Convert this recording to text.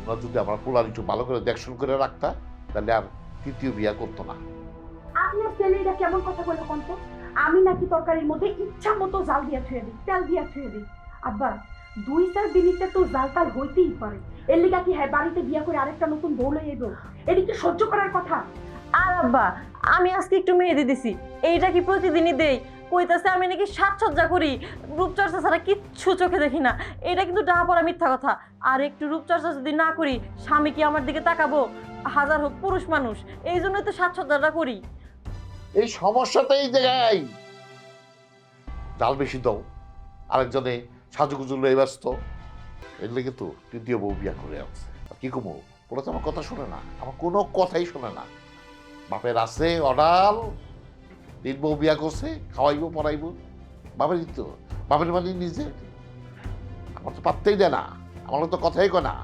তোমরা যদি আমার পোলার একটু ভালো করে দেখশন করে রাখতা তাহলে আর তৃতীয় বিয়া করতো না। আপনার ছেলেটা কেমন কথা বলে কন্ত? আমি নাকি তরকারির মধ্যে ইচ্ছা মতো জাল দিয়া ছুঁয়ে দিই, তেল দিয়া ছুঁয়ে দিই। আব্বা, 2-4 দিনিতে তো জাল তাল হইতেই পারে। এর লিগা কি হ্যাঁ বাড়িতে বিয়া করে আরেকটা নতুন বউ লই আইব? এটি কি সহ্য করার কথা? আর আব্বা, আমি আজকে একটু মেহেদি দিছি, এইটা কি প্রতিদিনই দেই? কইতাছে আমি নাকি সাজসজ্জা করি, রূপচর্চা ছাড়া কিচ্ছু চোখে দেখি না। এটা কিন্তু ডাহা পড়া মিথ্যা কথা। আর একটু রূপচর্চা যদি না করি, স্বামী কি আমার দিকে তাকাবো? হাজার হোক পুরুষ মানুষ, এই জন্যই তো সাজসজ্জাটা করি। এই সমস্যাটা এই জায়গায়, জাল বেশি দাও, আরেকজনে সাজুগুজু লয়ে ব্যস্ত, এগুলো কিন্তু তৃতীয় বউ বিয়া করে আছে। আর কি কমো, ওরা তো আমার কথা শোনে না, আমার কোনো কথাই শোনে না। বাপের আছে অডাল, 3 বউ বিয়া করছে, খাওয়াইবো পড়াইবো, বাপের তো বাপের মানে নিজে, আমার তো পাত্তেই দেয় না, আমার তো কথাই কয় না।